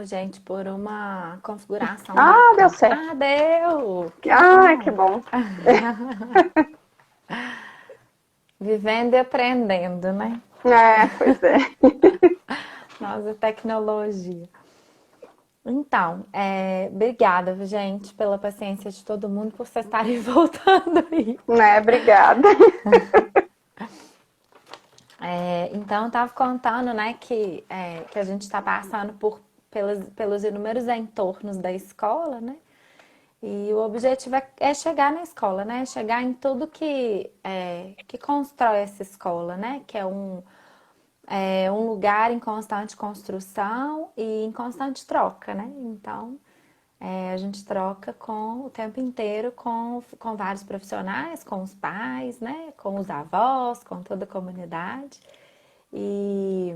Gente, por uma configuração Ah, deu bacana. certo. Ah, deu! Que Ah, que bom! bom. Vivendo e aprendendo, né? É, pois é. Nós e tecnologia. Então, obrigada, gente, pela paciência de todo mundo, por vocês estarem voltando aí. Né, obrigada. Então, eu estava contando, né, que a gente está passando pelos inúmeros entornos da escola, né? E o objetivo é chegar na escola, né? Chegar em tudo que constrói essa escola, né? Que é um lugar em constante construção e em constante troca, né? Então, a gente troca o tempo inteiro com vários profissionais, com os pais, né? Com os avós, com toda a comunidade. E,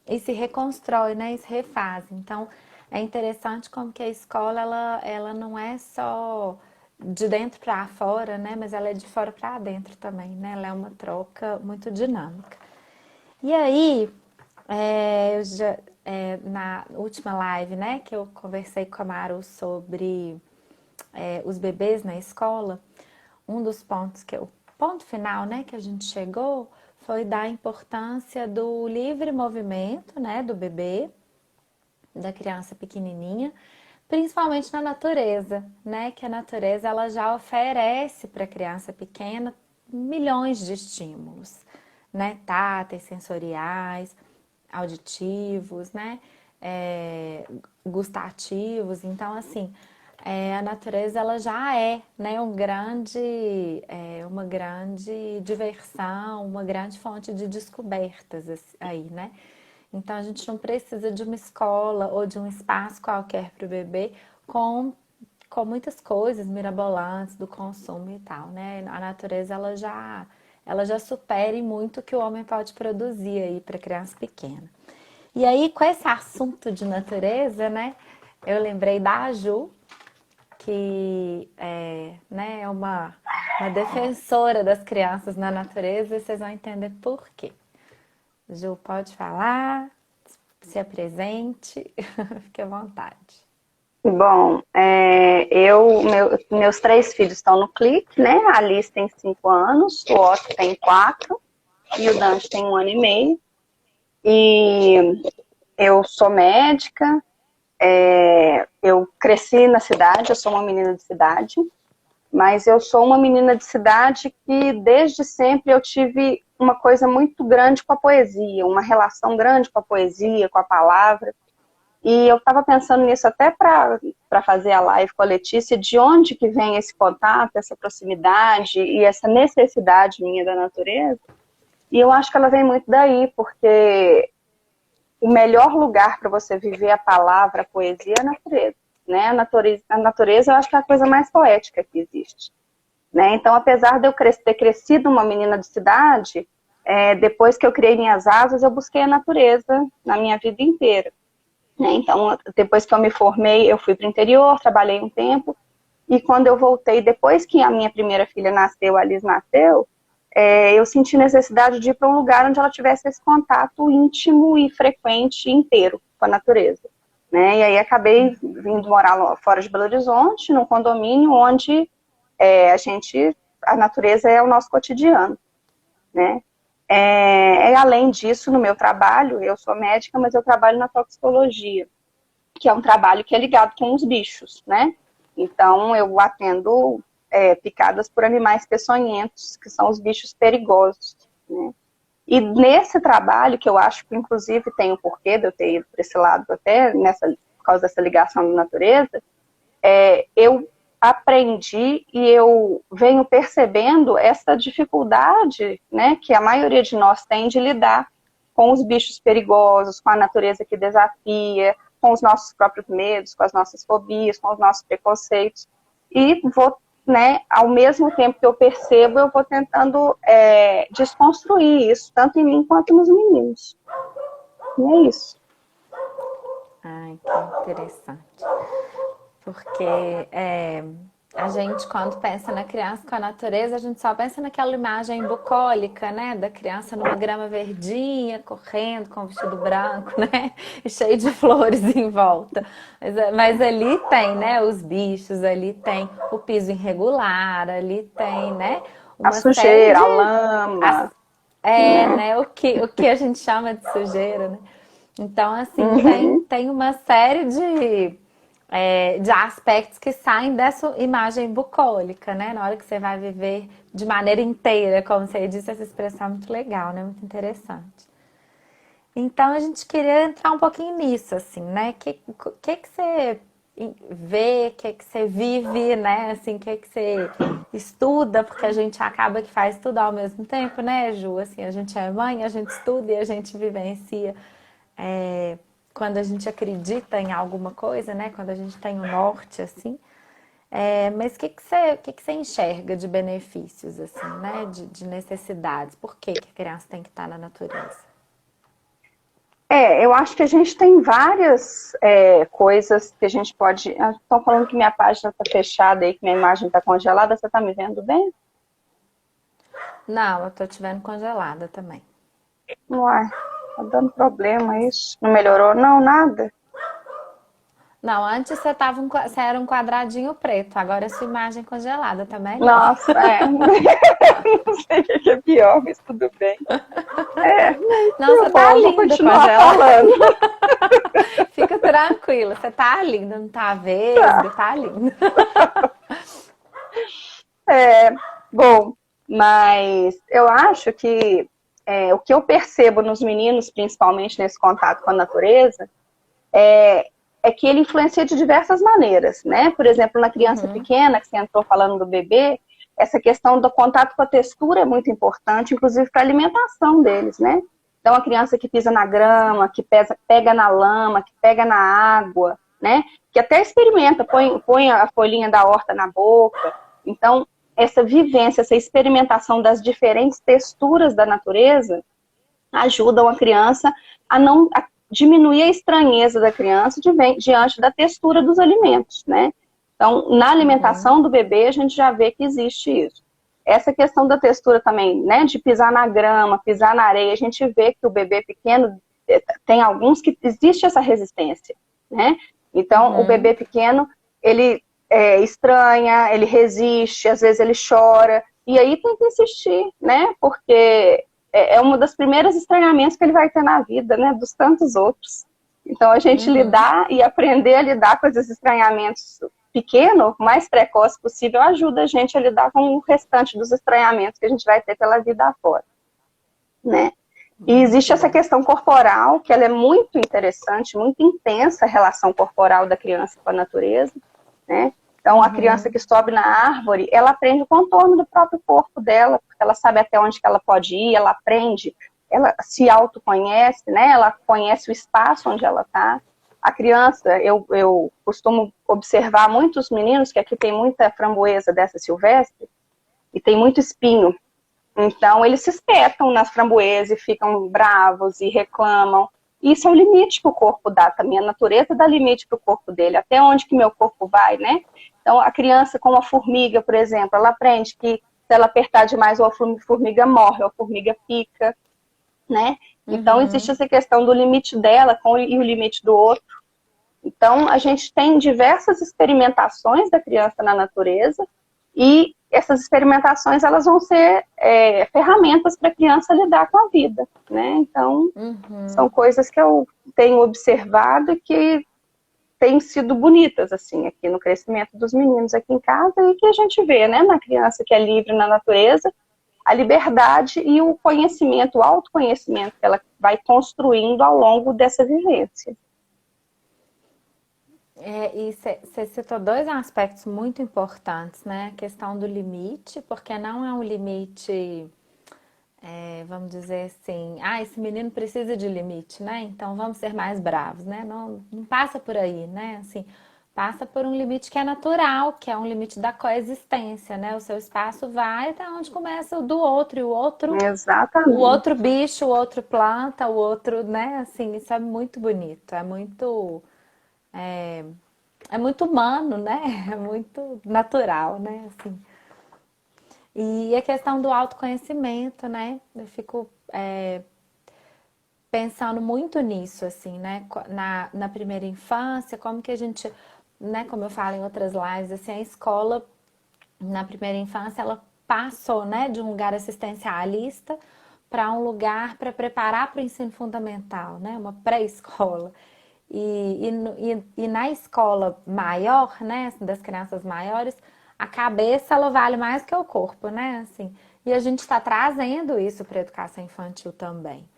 e se reconstrói, né? E se refaz. Então, é interessante como que a escola, ela não é só de dentro para fora, né? Mas ela é de fora para dentro também, né? Ela é uma troca muito dinâmica. E aí, na última live, né, que eu conversei com a Maru sobre os bebês na escola, um dos pontos o ponto final, né, que a gente chegou foi da importância do livre movimento, né, do bebê, da criança pequenininha, principalmente na natureza, né, que a natureza ela já oferece para a criança pequena milhões de estímulos, né, táteis, sensoriais, auditivos, né, é, gustativos. Então, assim, a natureza ela já né, uma grande diversão, uma grande fonte de descobertas aí, né? Então a gente não precisa de uma escola ou de um espaço qualquer para o bebê com, com muitas coisas mirabolantes do consumo e tal, né? A natureza ela já supere muito o que o homem pode produzir aí para criança pequena. E aí, com esse assunto de natureza, né? Eu lembrei da Ju, que né, é uma defensora das crianças na natureza, e vocês vão entender por quê. Ju, pode falar, se apresente, fique à vontade. Bom, meus três filhos estão no Clique, né? A Alice tem 5 anos, o Otto tem 4 e o Dante tem 1 ano e meio. E eu sou médica, eu cresci na cidade, eu sou uma menina de cidade, mas eu sou uma menina de cidade que desde sempre eu tive uma coisa muito grande com a poesia, uma relação grande com a poesia, com a palavra. E eu estava pensando nisso até para fazer a live com a Letícia, de onde que vem esse contato, essa proximidade e essa necessidade minha da natureza. E eu acho que ela vem muito daí, porque o melhor lugar para você viver a palavra, a poesia é a natureza. Né? A natureza eu acho que é a coisa mais poética que existe. Né? Então, apesar de eu ter crescido uma menina de cidade, depois que eu criei minhas asas, eu busquei a natureza na minha vida inteira. Né? Então, depois que eu me formei, eu fui para o interior, trabalhei um tempo, e quando eu voltei, depois que a minha primeira filha nasceu, a Liz nasceu, eu senti necessidade de ir para um lugar onde ela tivesse esse contato íntimo e frequente inteiro com a natureza. Né? E aí acabei vindo morar fora de Belo Horizonte, num condomínio onde a natureza é o nosso cotidiano. Né? Além disso, no meu trabalho, eu sou médica, mas eu trabalho na toxicologia, que é um trabalho que é ligado com os bichos, né? Então, eu atendo picadas por animais peçonhentos, que são os bichos perigosos, né? E nesse trabalho, que eu acho que inclusive tem um porquê de eu ter ido para esse lado até por causa dessa ligação da natureza, eu aprendi e eu venho percebendo essa dificuldade, né, que a maioria de nós tem de lidar com os bichos perigosos, com a natureza que desafia, com os nossos próprios medos, com as nossas fobias, com os nossos preconceitos. E vou, né, ao mesmo tempo que eu percebo, eu vou tentando desconstruir isso, tanto em mim quanto nos meninos. E é isso. Ai, que interessante. Porque A gente, quando pensa na criança com a natureza, a gente só pensa naquela imagem bucólica, né? Da criança numa grama verdinha, correndo com o vestido branco, né? E cheio de flores em volta. Mas ali tem, né? Os bichos, ali tem o piso irregular, ali tem, né? A Uma série sujeira, de... a lama, né? né? O que a gente chama de sujeira, né? Então, assim, Uhum. tem uma série de aspectos que saem dessa imagem bucólica, né? Na hora que você vai viver de maneira inteira, como você disse, essa expressão é muito legal, né? Muito interessante. Então, a gente queria entrar um pouquinho nisso, assim, né? Que você vê, que você vive, né? Assim, que você estuda, porque a gente acaba que faz tudo ao mesmo tempo, né, Ju? Assim, a gente é mãe, a gente estuda e a gente vivencia é, quando a gente acredita em alguma coisa, né? Quando a gente tem o norte, assim. Mas o que você enxerga de benefícios, assim, né? De necessidades? Por que a criança tem que estar na natureza? Eu acho que a gente tem várias coisas que a gente pode. Estão falando que minha página está fechada aí, que minha imagem está congelada. Você está me vendo bem? Não, eu tô te vendo congelada também. Uai, tá dando problema isso. Não melhorou, não, nada? Não, antes você era um quadradinho preto, agora a sua imagem congelada, tá melhor. Nossa, não sei o que é pior, mas tudo bem. Mas Não, você tá tá bom, vou linda continuar congelada. falando. Fica tranquila, você tá linda, não tá vesga, Tá. tá linda. É, bom, mas eu acho que o que eu percebo nos meninos, principalmente nesse contato com a natureza, é que ele influencia de diversas maneiras, né? Por exemplo, na criança Uhum, pequena, que você entrou falando do bebê, essa questão do contato com a textura é muito importante, inclusive para a alimentação deles, né? Então, a criança que pisa na grama, que pega na lama, que pega na água, né? Que até experimenta, põe a folhinha da horta na boca. Então, essa vivência, essa experimentação das diferentes texturas da natureza ajudam a criança a não a diminuir a estranheza da criança diante da textura dos alimentos, né? Então, na uhum, alimentação do bebê, a gente já vê que existe isso. Essa questão da textura também, né, de pisar na grama, pisar na areia, a gente vê que o bebê pequeno tem alguns que existe essa resistência, né? Então, o uhum. bebê pequeno, ele estranha, ele resiste, às vezes ele chora, e aí tem que insistir, né? Porque é uma das primeiras estranhamentos que ele vai ter na vida, né? Dos tantos outros. Então, a gente Uhum. lidar e aprender a lidar com esses estranhamentos pequeno, o mais precoce possível, ajuda a gente a lidar com o restante dos estranhamentos que a gente vai ter pela vida afora, né? E existe Muito essa bom. questão corporal, que ela é muito interessante, muito intensa a relação corporal da criança com a natureza, né? Então, a criança Uhum, que sobe na árvore, ela aprende o contorno do próprio corpo dela, porque ela sabe até onde que ela pode ir, ela aprende, ela se autoconhece, né? Ela conhece o espaço onde ela está. A criança, eu costumo observar muitos meninos, que aqui tem muita framboesa dessa silvestre, e tem muito espinho. Então, eles se espetam nas framboesas e ficam bravos e reclamam. Isso é o limite que o corpo dá também. A natureza dá limite para o corpo dele. Até onde que meu corpo vai, né? Então, a criança com a formiga, por exemplo, ela aprende que se ela apertar demais, a formiga morre, a formiga pica, né? Então, existe uhum. essa questão do limite dela e o limite do outro. Então, a gente tem diversas experimentações da criança na natureza e essas experimentações elas vão ser ferramentas para a criança lidar com a vida, né? Então, são Uhum. coisas que eu tenho observado e que têm sido bonitas, assim, aqui no crescimento dos meninos aqui em casa e que a gente vê, né, na criança que é livre na natureza, a liberdade e o conhecimento, o autoconhecimento que ela vai construindo ao longo dessa vivência. E você citou dois aspectos muito importantes, né? A questão do limite, porque não é um limite, vamos dizer assim, esse menino precisa de limite, né? Então vamos ser mais bravos, né? Não, não passa por aí, né? Assim, passa por um limite que é natural, que é um limite da coexistência, né? O seu espaço vai até onde começa o do outro, e o outro Exatamente. bicho, o outro planta, o outro, né? Assim, isso é muito bonito, é muito é muito humano, né? É muito natural, né? Assim. E a questão do autoconhecimento, né? Eu fico pensando muito nisso, assim, né? Na primeira infância, como que a gente, né? Como eu falo em outras lives, assim, a escola, na primeira infância, ela passou, né? De um lugar assistencialista para um lugar para preparar para o ensino fundamental, né? Uma pré-escola. E na escola maior, né, assim, das crianças maiores, a cabeça ela vale mais que o corpo, né? Assim, e a gente está trazendo isso para a educação infantil também.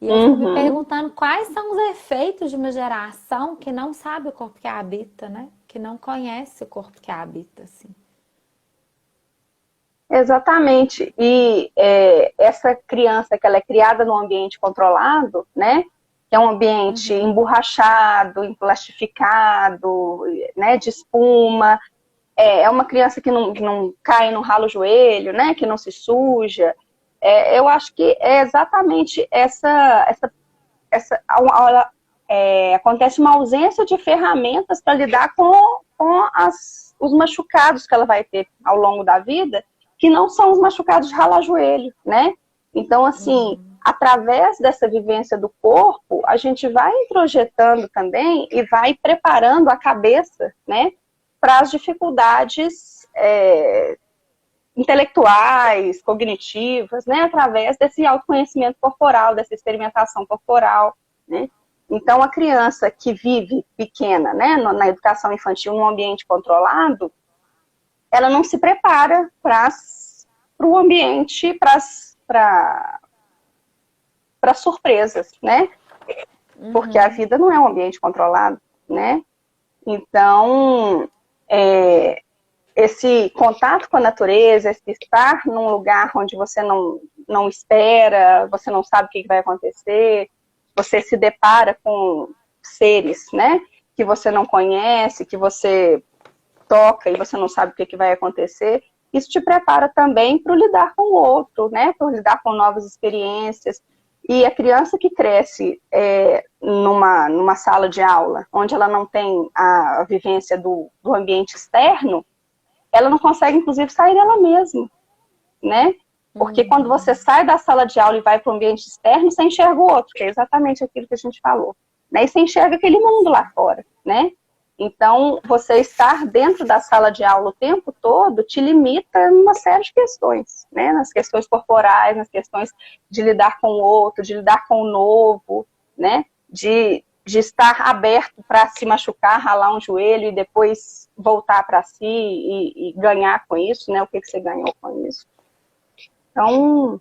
E eu fico me Uhum. perguntando quais são os efeitos de uma geração que não sabe o corpo que habita, né? Que não conhece o corpo que habita, assim. Exatamente. E essa criança que ela é criada num ambiente controlado, né? Que é um ambiente Uhum, emborrachado, emplastificado, né? De espuma. É uma criança que não cai, não rala o joelho, né? Que não se suja. Eu acho que é exatamente acontece uma ausência de ferramentas para lidar com os machucados que ela vai ter ao longo da vida, que não são os machucados de ralar joelho, né? Então, assim, uhum, através dessa vivência do corpo, a gente vai introjetando também e vai preparando a cabeça, né, para as dificuldades intelectuais, cognitivas, né, através desse autoconhecimento corporal, dessa experimentação corporal, né? Então, a criança que vive pequena, né, na educação infantil, num ambiente controlado, ela não se prepara para o ambiente, para surpresas, né? Porque a uhum. vida não é um ambiente controlado, né? Então, esse contato com a natureza, esse estar num lugar onde você não espera, você não sabe o que vai acontecer, você se depara com seres, né, que você não conhece, que você toca e você não sabe o que vai acontecer, isso te prepara também para lidar com o outro, né, para lidar com novas experiências. E a criança que cresce numa sala de aula, onde ela não tem a vivência do ambiente externo, ela não consegue, inclusive, sair dela mesma, né? Porque quando você Uhum. sai da sala de aula e vai para o ambiente externo, você enxerga o outro, que é exatamente aquilo que a gente falou. Né? E você enxerga aquele mundo lá fora, né? Então, você estar dentro da sala de aula o tempo todo te limita em uma série de questões, né? Nas questões corporais, nas questões de lidar com o outro, de lidar com o novo, né? De estar aberto para se machucar, ralar um joelho e depois voltar para si e ganhar com isso, né? O que você ganhou com isso. Então,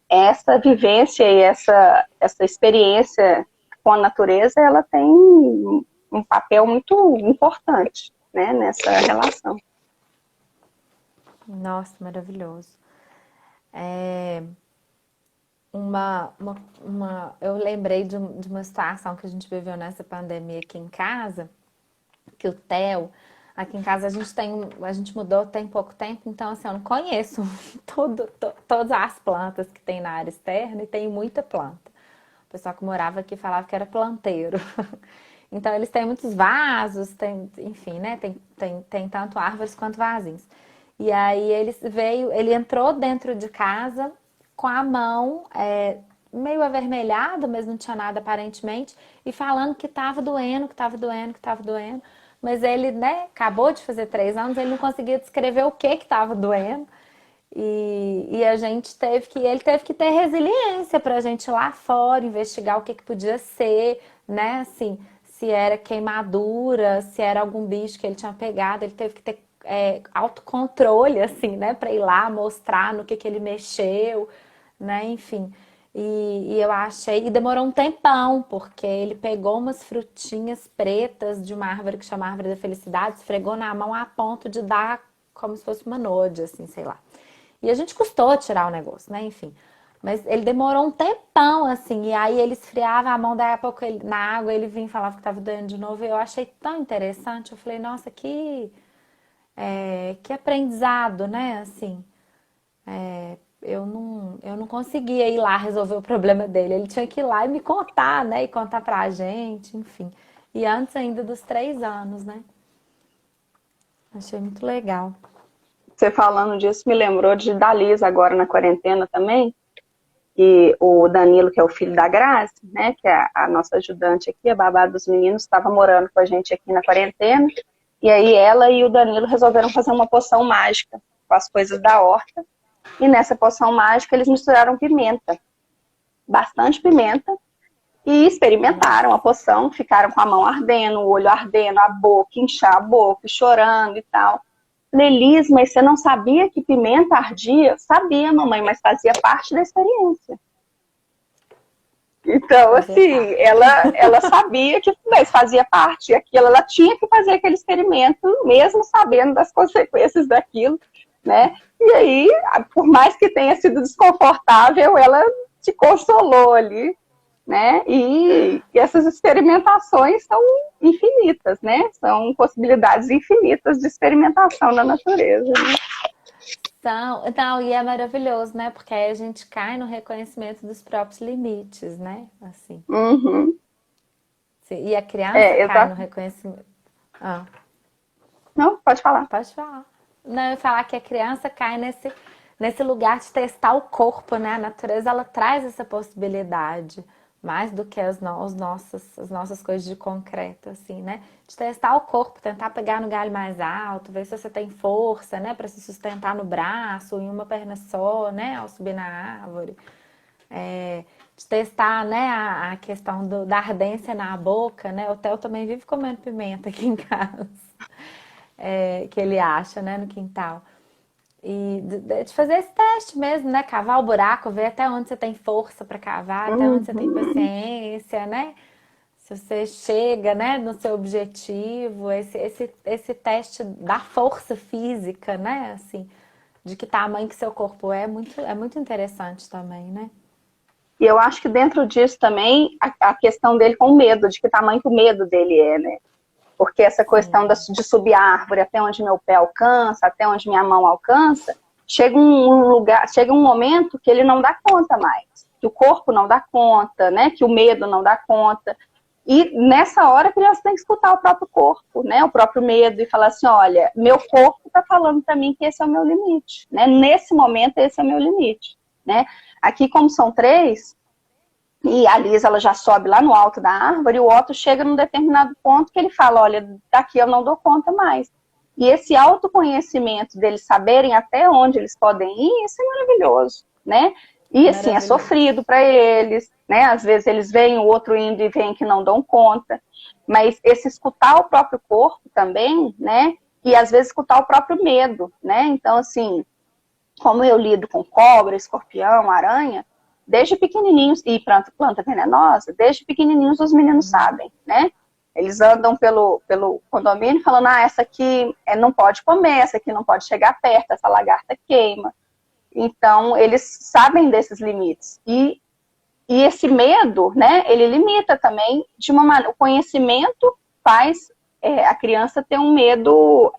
essa vivência e essa experiência com a natureza, ela tem um papel muito importante, né, nessa relação. Nossa, maravilhoso. É, eu lembrei de uma situação que a gente viveu nessa pandemia aqui em casa, que o Theo, aqui em casa a gente mudou tem pouco tempo, então assim, eu não conheço todas as plantas que tem na área externa e tem muita planta. O pessoal que morava aqui falava que era planteiro. Então eles têm muitos vasos, enfim, né? Tem tanto árvores quanto vasinhos. E aí ele entrou dentro de casa com a mão meio avermelhada, mas não tinha nada aparentemente, e falando que estava doendo, que estava doendo, que estava doendo. Mas ele, né, acabou de fazer 3 anos, ele não conseguia descrever o que estava doendo. E ele teve que ter resiliência para a gente ir lá fora, investigar o que podia ser, né? Assim, se era queimadura, se era algum bicho que ele tinha pegado, ele teve que ter autocontrole, assim, né? Para ir lá mostrar no que ele mexeu, né? Enfim. E eu achei, e demorou um tempão, porque ele pegou umas frutinhas pretas de uma árvore que chama Árvore da Felicidade, esfregou na mão a ponto de dar como se fosse uma node, assim, sei lá. E a gente custou tirar o negócio, né? Enfim. Mas ele demorou um tempão, assim. E aí ele esfriava a mão, daí a pouco na água ele vinha e falava que tava doendo de novo. E eu achei tão interessante. Eu falei, nossa, que aprendizado, né? Assim, eu não conseguia ir lá resolver o problema dele. Ele tinha que ir lá e me contar, né? E contar pra gente, enfim. e antes ainda dos 3 anos, né? Achei muito legal. Você falando disso me lembrou da Liz agora na quarentena também, e o Danilo, que é o filho da Grazi, né, que é a nossa ajudante aqui, a babá dos meninos, estava morando com a gente aqui na quarentena, e aí ela e o Danilo resolveram fazer uma poção mágica com as coisas da horta, e nessa poção mágica eles misturaram pimenta, bastante pimenta, e experimentaram a poção, ficaram com a mão ardendo, o olho ardendo, a boca, inchar a boca, chorando e tal. Falei, Liz, mas você não sabia que pimenta ardia? Sabia, mamãe, mas fazia parte da experiência. Então, Fazer assim, parte. ela sabia que mas fazia parte, aquilo, ela tinha que fazer aquele experimento, mesmo sabendo das consequências daquilo, né? E aí, por mais que tenha sido desconfortável, ela te consolou ali, né? E essas experimentações são infinitas, né? São possibilidades infinitas de experimentação na natureza, né? Então, e é maravilhoso, né? Porque aí a gente cai no reconhecimento dos próprios limites, né? Assim. Uhum. E a criança cai no Exato. reconhecimento. Ah, Não, pode falar. pode falar. Não, eu ia falar que a criança cai nesse lugar de testar o corpo, né? A natureza, ela traz essa possibilidade, mais do que as nossas coisas de concreto, assim, né? De testar o corpo, tentar pegar no galho mais alto, ver se você tem força, né? Para se sustentar no braço, em uma perna só, né? Ao subir na árvore. De testar, né, a questão da ardência na boca, né? O Theo também vive comendo pimenta aqui em casa, que ele acha, né, no quintal. E de fazer esse teste mesmo, né? Cavar o buraco, ver até onde você tem força para cavar, até onde você tem Uhum. paciência, né? Se você chega, né, no seu objetivo, esse teste da força física, né? Assim, de que tamanho que seu corpo é muito interessante também, né? E eu acho que dentro disso também a questão dele com o medo, de que tamanho que o medo dele é, né? Porque essa questão Sim. de subir a árvore até onde meu pé alcança, até onde minha mão alcança, chega um lugar, chega um momento que ele não dá conta mais, que o corpo não dá conta, né? Que o medo não dá conta. E nessa hora a criança tem que escutar o próprio corpo, né? O próprio medo e falar assim, olha, meu corpo está falando para mim que esse é o meu limite, né? Nesse momento esse é o meu limite, né? Aqui como são três, e a Liz, ela já sobe lá no alto da árvore, e o Otto chega num determinado ponto que ele fala, olha, daqui eu não dou conta mais. E esse autoconhecimento deles saberem até onde eles podem ir, isso é maravilhoso, né? E assim, é Maravilhoso. sofrido para eles, né? Às vezes eles veem o outro indo e veem que não dão conta. Mas esse escutar o próprio corpo também, né? E às vezes escutar o próprio medo, né? Então, assim, como eu lido com cobra, escorpião, aranha, desde pequenininhos, e planta venenosa, desde pequenininhos os meninos sabem, né? Eles andam pelo condomínio falando, essa aqui não pode comer, essa aqui não pode chegar perto, essa lagarta queima. Então, eles sabem desses limites. E esse medo, né, ele limita também, de uma maneira, o conhecimento faz a criança ter um medo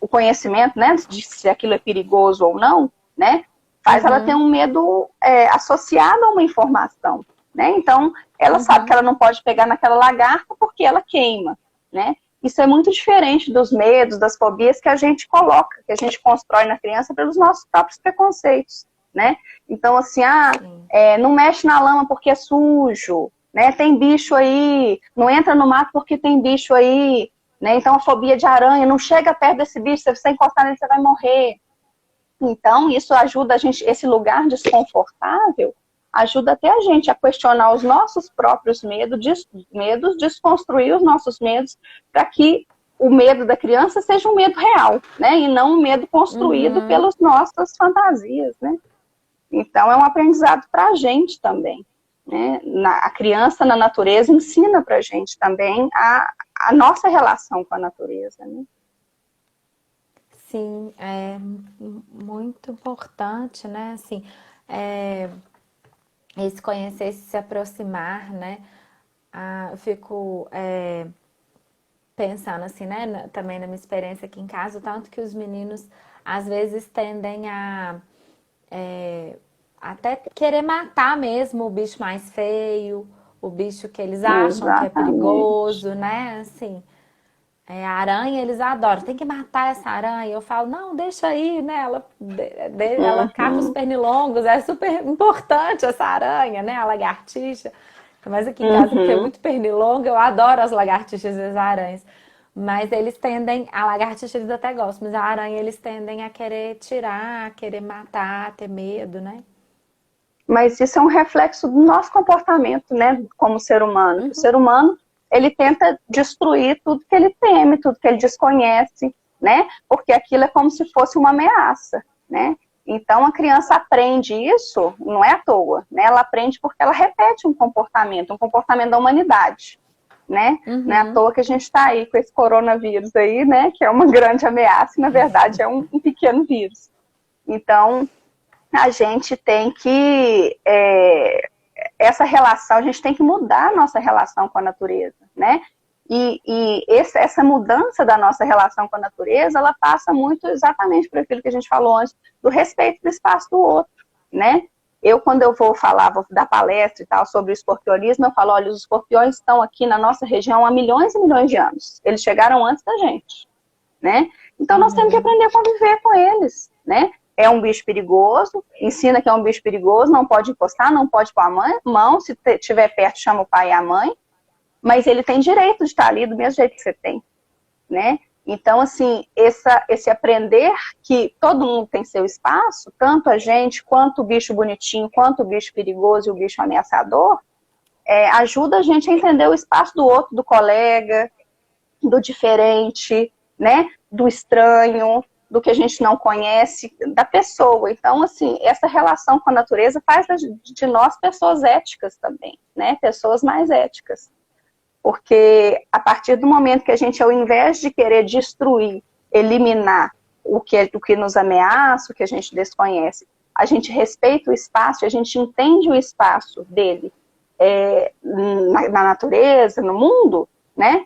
o conhecimento, né, de se aquilo é perigoso ou não, né, faz ela ter Uhum, um medo associado a uma informação, né, então ela sabe que uhum. ela não pode pegar naquela lagarta porque ela queima, né, isso é muito diferente dos medos, das fobias que a gente coloca, que a gente constrói na criança pelos nossos próprios preconceitos, né, então assim, Sim. não mexe na lama porque é sujo, né, tem bicho aí, não entra no mato porque tem bicho aí, né? Então, a fobia de aranha, não chega perto desse bicho, se você encostar nele, você vai morrer. Então, isso ajuda a gente, esse lugar desconfortável, ajuda até a gente a questionar os nossos próprios medos, desconstruir os nossos medos, para que o medo da criança seja um medo real, né? E não um medo construído Uhum. pelas nossas fantasias, né? Então, é um aprendizado para a gente também. Né? A criança na natureza ensina para a gente também a nossa relação com a natureza. Né? Sim, é muito importante, né? Assim, é, esse conhecer, esse se aproximar, né? Eu fico pensando assim, né? Também na minha experiência aqui em casa, o tanto que os meninos às vezes tendem a até querer matar mesmo o bicho mais feio, o bicho que eles acham que é Exatamente. perigoso, né? Assim, a aranha eles adoram. Tem que matar essa aranha. Eu falo, não, deixa aí, né? Ela cata os Uhum, pernilongos. É super importante essa aranha, né? A lagartixa. Mas aqui em casa que tem uhum. muito pernilongo, eu adoro as lagartixas e as aranhas. Mas eles tendem, a lagartixa eles até gostam, mas a aranha eles tendem a querer tirar, a querer matar, a ter medo, né? Mas isso é um reflexo do nosso comportamento, né, como ser humano. O ser humano, ele tenta destruir tudo que ele teme, tudo que ele desconhece, né, porque aquilo é como se fosse uma ameaça, né. Então, a criança aprende isso, não é à toa, né, ela aprende porque ela repete um comportamento da humanidade, né. Não é à Uhum. toa que a gente está aí com esse coronavírus aí, né, que é uma grande ameaça e, na verdade, é um pequeno vírus. Então, a gente tem que essa relação, a gente tem que mudar a nossa relação com a natureza, né? Essa mudança da nossa relação com a natureza, ela passa muito exatamente por aquilo que a gente falou antes, do respeito do espaço do outro, né? Quando eu vou falar, vou dar palestra e tal sobre o escorpionismo, eu falo, olha, os escorpiões estão aqui na nossa região há milhões e milhões de anos. Eles chegaram antes da gente, né? Então nós temos que Uhum. aprender a conviver com eles, né? É um bicho perigoso, ensina que é um bicho perigoso, não pode encostar, não pode pôr a mão, se estiver perto chama o pai e a mãe, mas ele tem direito de estar ali do mesmo jeito que você tem, né? Então, assim, esse aprender que todo mundo tem seu espaço, tanto a gente, quanto o bicho bonitinho, quanto o bicho perigoso e o bicho ameaçador, ajuda a gente a entender o espaço do outro, do colega, do diferente, né? Do estranho, do que a gente não conhece, da pessoa. Então, assim, essa relação com a natureza faz de nós pessoas éticas também, né? Pessoas mais éticas. Porque a partir do momento que a gente, ao invés de querer destruir, eliminar o que nos ameaça, o que a gente desconhece, a gente respeita o espaço, a gente entende o espaço dele na natureza, no mundo, né?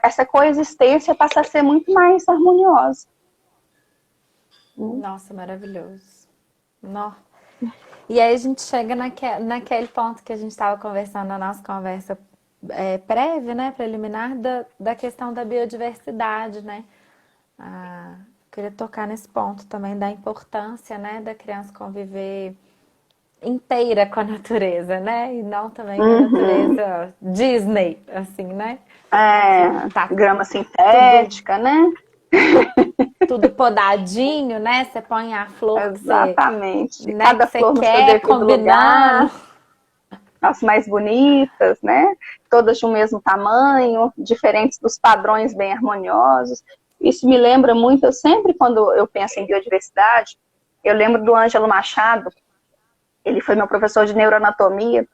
Essa coexistência passa a ser muito mais harmoniosa. Nossa, maravilhoso. Nó. E aí a gente chega naquele ponto que a gente estava conversando na nossa conversa prévia, né, preliminar, da questão da biodiversidade, né? Queria tocar nesse ponto também da importância, né, da criança conviver inteira com a natureza, né? E não também com a Uhum. natureza Disney, assim, né? Que tá Grama tudo sintética, né? tudo podadinho, né? Você põe a flor Exatamente. né, que Cada você flor no seu quer devido combinando. lugar, as mais bonitas, né? Todas de um mesmo tamanho, diferentes dos padrões bem harmoniosos. Isso me lembra muito, eu sempre quando eu penso em biodiversidade, eu lembro do Ângelo Machado, ele foi meu professor de neuroanatomia,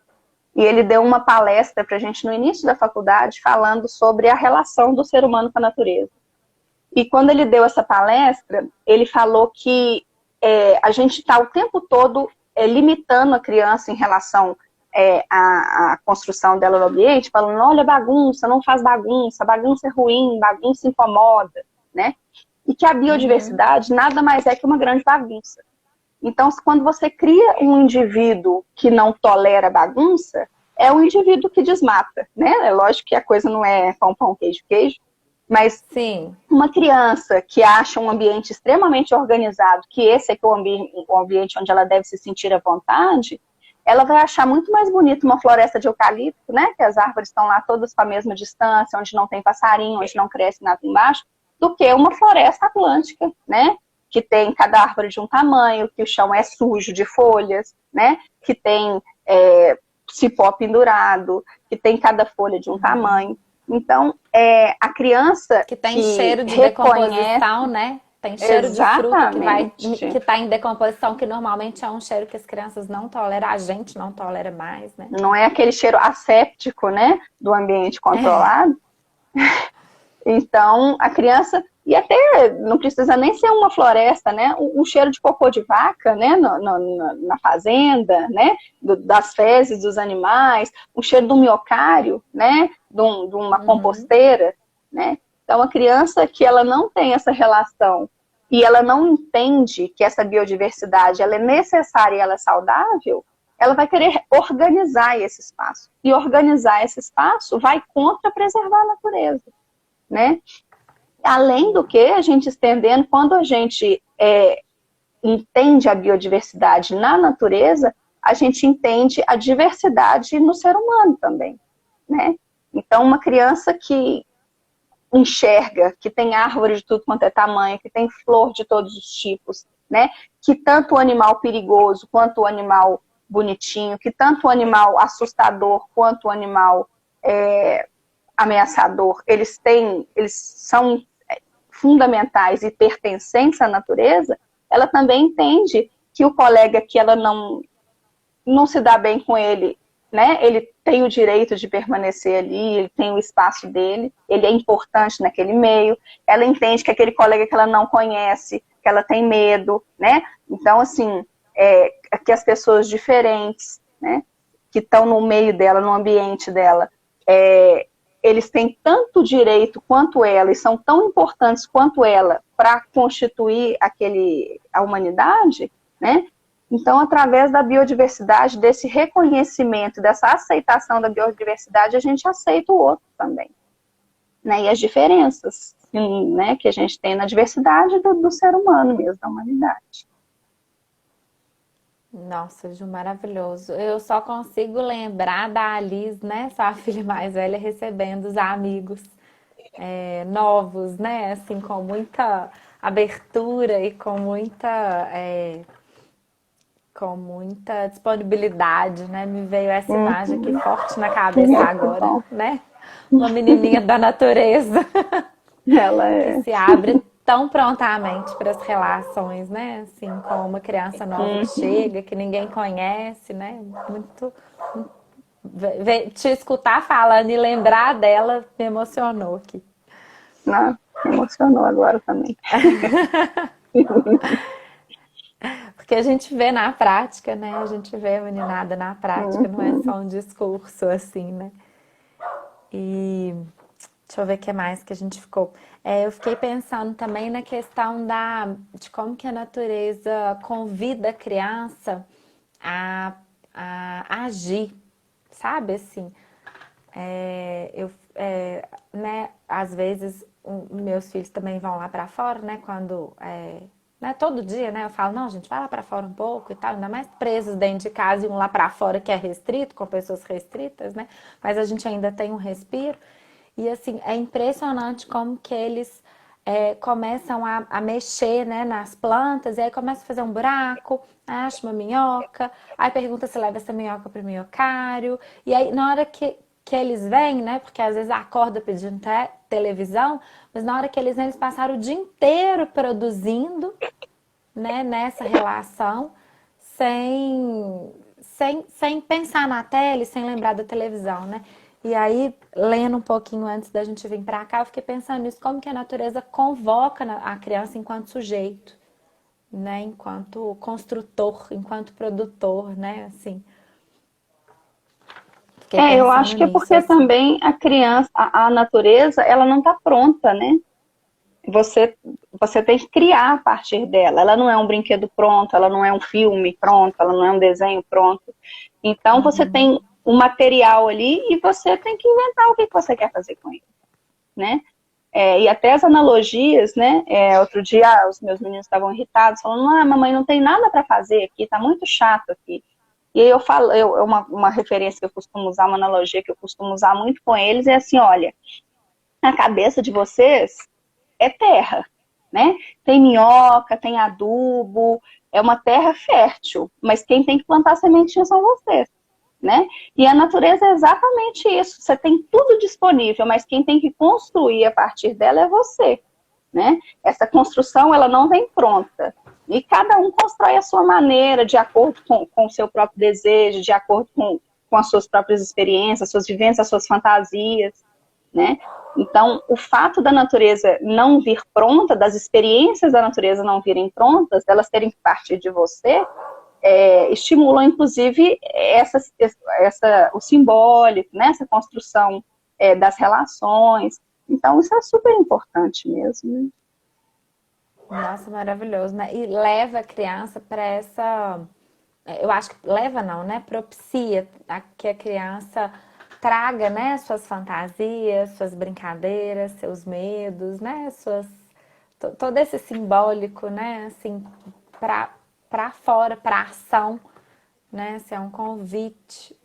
e ele deu uma palestra para a gente no início da faculdade, falando sobre a relação do ser humano com a natureza. E quando ele deu essa palestra, ele falou que a gente está o tempo todo limitando a criança em relação à construção dela no ambiente, falando, olha, bagunça, não faz bagunça, bagunça é ruim, bagunça incomoda, né? E que a Uhum. biodiversidade nada mais é que uma grande bagunça. Então, quando você cria um indivíduo que não tolera bagunça, é um indivíduo que desmata, né? É lógico que a coisa não é pão, pão, queijo, queijo, mas Sim. uma criança que acha um ambiente extremamente organizado, que esse é o ambiente onde ela deve se sentir à vontade, ela vai achar muito mais bonito uma floresta de eucalipto, né? Que as árvores estão lá todas com a mesma distância, onde não tem passarinho, onde não cresce nada embaixo, do que uma floresta atlântica, né? Que tem cada árvore de um tamanho, que o chão é sujo de folhas, né? Que tem cipó pendurado, que tem cada folha de um tamanho. Então, a criança Que tem que cheiro de reconhece decomposição, né? Tem cheiro de fruta que exatamente, tá em decomposição, que normalmente é um cheiro que as crianças não toleram, a gente não tolera mais, né? não é aquele cheiro asséptico, né, do ambiente É. controlado. Então, a criança, e até não precisa nem ser uma floresta, né? Um cheiro de cocô de vaca, né? Na fazenda, né? Das fezes dos animais, um cheiro do miocário, né? De uma Uhum. composteira, né? Então, a criança que ela não tem essa relação e ela não entende que essa biodiversidade ela é necessária e ela é saudável, ela vai querer organizar esse espaço. E organizar esse espaço vai contra preservar a natureza, né? Além do que, a gente estendendo, quando a gente entende a biodiversidade na natureza, a gente entende a diversidade no ser humano também, né? Então, uma criança que enxerga, que tem árvore de tudo quanto é tamanho, que tem flor de todos os tipos, né? Que tanto o animal perigoso quanto o animal bonitinho, que tanto o animal assustador quanto o animal ameaçador, eles são fundamentais e pertencentes à natureza, ela também entende que o colega que ela não se dá bem com ele, né? Ele tem o direito de permanecer ali, ele tem o espaço dele, ele é importante naquele meio. Ela entende que aquele colega que ela não conhece, que ela tem medo, né? Então, assim, que as pessoas diferentes, né? Que estão no meio dela, no ambiente dela, eles têm tanto direito quanto ela e são tão importantes quanto ela para constituir a humanidade, né? Então, através da biodiversidade, desse reconhecimento, dessa aceitação da biodiversidade, a gente aceita o outro também, né? E as diferenças, né, que a gente tem na diversidade do ser humano mesmo, da humanidade. Nossa, Ju, maravilhoso. Eu só consigo lembrar da Alice, né, sua filha mais velha, recebendo os amigos novos, né, assim, com muita abertura e com muita disponibilidade, né? Me veio essa imagem aqui forte na cabeça Muito agora, bom. né? Uma menininha da natureza Ela que é. se abre tão prontamente para as relações, né? Assim, com uma criança nova que chega, que ninguém conhece, né? Muito. Te escutar falando e lembrar dela me emocionou aqui. Não, me emocionou agora também. Porque a gente vê na prática, né? A gente vê a meninada na prática, não é só um discurso assim, né? E deixa eu ver o que mais que a gente ficou. Eu fiquei pensando também na questão de como que a natureza convida a criança a agir, sabe? Assim, né, às vezes meus filhos também vão lá pra fora, né? Quando né, todo dia, né? Eu falo, não, gente, vai lá pra fora um pouco e tal, ainda mais presos dentro de casa e um lá pra fora que é restrito, com pessoas restritas, né? Mas a gente ainda tem um respiro. E assim, é impressionante como que eles começam a mexer, né, nas plantas, e aí começa a fazer um buraco, acha uma minhoca, aí pergunta se leva essa minhoca para o minhocário, e aí na hora que eles vêm, né, porque às vezes acorda pedindo televisão, mas na hora que eles vêm, eles passaram o dia inteiro produzindo, né, nessa relação, sem pensar na tela e sem lembrar da televisão, né? E aí, lendo um pouquinho antes da gente vir para cá, eu fiquei pensando nisso, como que a natureza convoca a criança enquanto sujeito, né? Enquanto construtor, enquanto produtor, né? Assim, fiquei Eu pensando acho que é nisso, porque assim. também a criança, a natureza, ela não está pronta, né? Você, você tem que criar a partir dela. Ela não é um brinquedo pronto, ela não é um filme pronto, ela não é um desenho pronto. Então você tem um material ali e você tem que inventar o que você quer fazer com ele, né? E até as analogias, né? Outro dia os meus meninos estavam irritados, falando: ah, mamãe, não tem nada para fazer aqui, tá muito chato aqui. E aí eu falo, uma referência que eu costumo usar, uma analogia que eu costumo usar muito com eles é assim: olha, a cabeça de vocês é terra, né? Tem minhoca, tem adubo, é uma terra fértil, mas quem tem que plantar sementinhas são vocês, né? E a natureza é exatamente isso. Você tem tudo disponível, mas quem tem que construir a partir dela é você, né? Essa construção, ela não vem pronta. E cada um constrói a sua maneira, de acordo com o seu próprio desejo, de acordo com as suas próprias experiências, as suas vivências, as suas fantasias, né? Então, o fato da natureza não vir pronta, das experiências da natureza não virem prontas, delas terem que partir de você, estimulam, inclusive, o simbólico, né? Essa construção das relações. Então, isso é super importante mesmo, né? Nossa, maravilhoso, né? E leva a criança para essa eu acho que leva não, né? Propicia que a criança traga, né, suas fantasias, suas brincadeiras, seus medos, né, todo esse simbólico, né, assim, para fora, para ação, né, assim, é um convite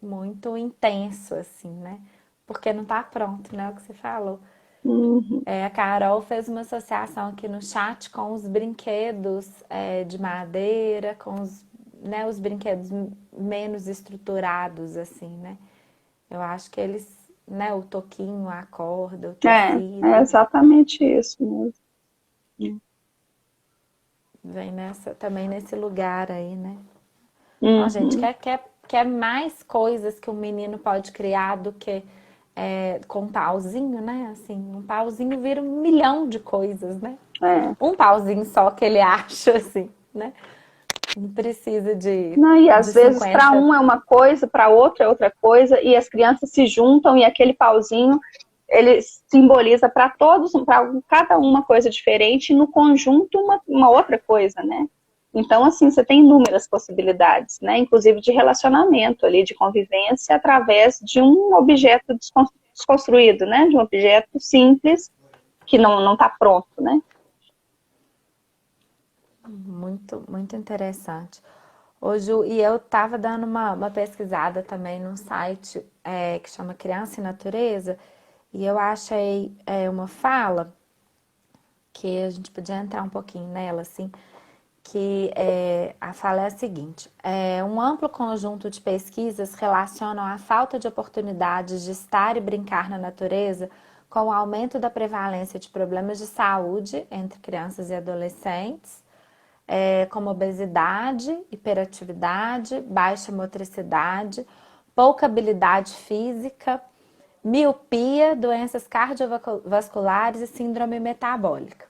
muito intenso, assim, né, porque não tá pronto, né, o que você falou. Uhum. A Carol fez uma associação aqui no chat com os brinquedos de madeira, com né, os brinquedos menos estruturados, assim, né? Eu acho que eles, né, o toquinho, a corda, o É tecido, exatamente isso mesmo. vem também nesse lugar aí, né? Ó, gente, Uhum. quer mais coisas que um menino pode criar do que com um pauzinho, né? Assim, um pauzinho vira 1 milhão de coisas, né? É. Um pauzinho só que ele acha, assim, né? Não precisa Não, e de às vezes para 50. um é uma coisa, para outro é outra coisa, e as crianças se juntam e aquele pauzinho ele simboliza para todos, para cada uma coisa diferente, e no conjunto uma outra coisa, né? Então, assim, você tem inúmeras possibilidades, né? Inclusive de relacionamento ali, de convivência, através de um objeto desconstruído, né? De um objeto simples, que não está pronto, né? Muito, muito interessante. Ô, Ju, e eu tava dando uma pesquisada também num site que chama Criança e Natureza, e eu achei uma fala que a gente podia entrar um pouquinho nela, assim, que a fala é a seguinte: um amplo conjunto de pesquisas relacionam a falta de oportunidades de estar e brincar na natureza com o aumento da prevalência de problemas de saúde entre crianças e adolescentes, como obesidade, hiperatividade, baixa motricidade, pouca habilidade física, miopia, doenças cardiovasculares e síndrome metabólica.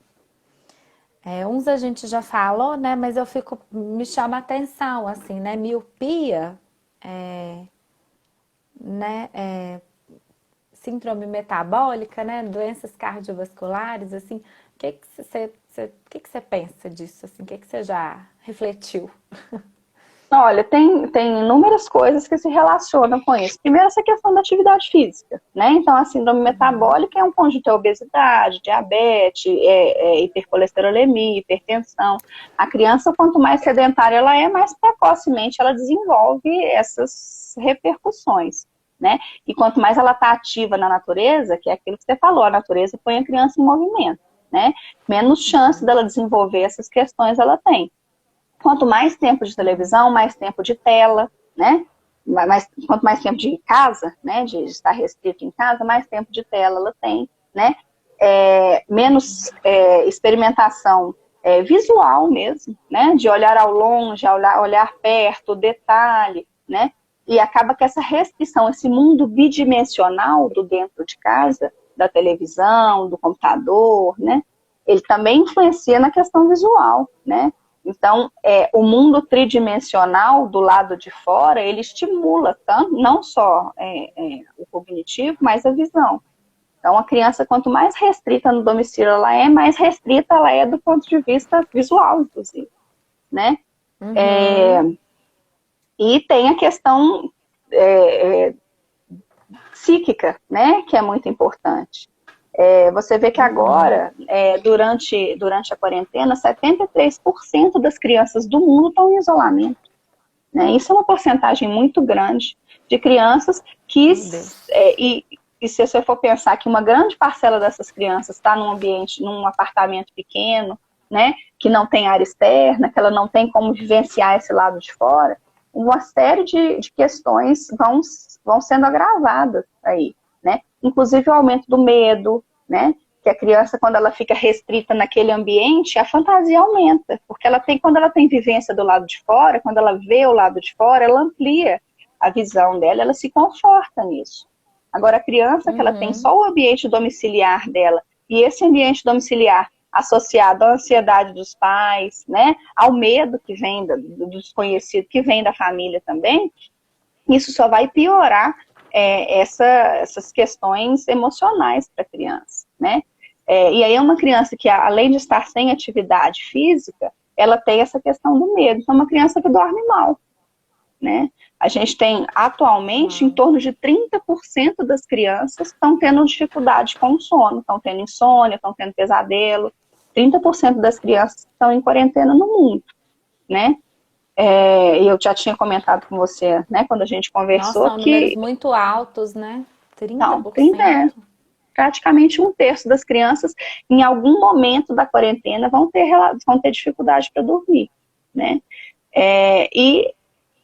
Uns a gente já falou, né? Mas me chama a atenção, assim, né? Miopia, né? Síndrome metabólica, né? Doenças cardiovasculares, assim. Que você pensa disso, assim? O que você já refletiu? Olha, tem inúmeras coisas que se relacionam com isso. Primeiro, essa questão da atividade física, né? Então, a síndrome metabólica é um conjunto de obesidade, diabetes, hipercolesterolemia, hipertensão. A criança, quanto mais sedentária ela é, mais precocemente ela desenvolve essas repercussões, né? E quanto mais ela está ativa na natureza, que é aquilo que você falou, a natureza põe a criança em movimento, né? Menos chance dela desenvolver essas questões ela tem. Quanto mais tempo de televisão, mais tempo de tela, né? Quanto mais tempo de casa, né? De estar restrito em casa, mais tempo de tela ela tem, né? Menos experimentação visual mesmo, né? De olhar ao longe, olhar perto, detalhe, né? E acaba que essa restrição, esse mundo bidimensional do dentro de casa, da televisão, do computador, né? Ele também influencia na questão visual, né? Então, o mundo tridimensional do lado de fora, ele estimula tanto, não só o cognitivo, mas a visão. Então, a criança, quanto mais restrita no domicílio ela é, mais restrita ela é do ponto de vista visual, inclusive, né? Uhum. E tem a questão psíquica, né? Que é muito importante. Você vê que agora, durante a quarentena, 73% das crianças do mundo estão em isolamento. Né? Isso é uma porcentagem muito grande de crianças que, Meu Deus. e se você for pensar que uma grande parcela dessas crianças está num ambiente, num apartamento pequeno, né, que não tem área externa, que ela não tem como vivenciar esse lado de fora, uma série de questões vão sendo agravadas aí, né? Inclusive o aumento do medo, né? Que a criança, quando ela fica restrita naquele ambiente, a fantasia aumenta, porque quando ela tem vivência do lado de fora, quando ela vê o lado de fora, ela amplia a visão dela, ela se conforta nisso. Agora, a criança que ela tem Uhum. só o ambiente domiciliar dela, e esse ambiente domiciliar associado à ansiedade dos pais, né, ao medo que vem do desconhecido, que vem da família também, isso só vai piorar essas questões emocionais para a criança, né? E aí é uma criança que, além de estar sem atividade física, ela tem essa questão do medo. Então, uma criança que dorme mal, né? A gente tem, atualmente, em torno de 30% das crianças estão tendo dificuldade com o sono, estão tendo insônia, estão tendo pesadelo. 30% das crianças estão em quarentena no mundo, né? E eu já tinha comentado com você, né, quando a gente Nossa, conversou, são números que muito altos, né? não, 30 30%. praticamente um terço das crianças, em algum momento da quarentena, vão ter dificuldade para dormir, né? E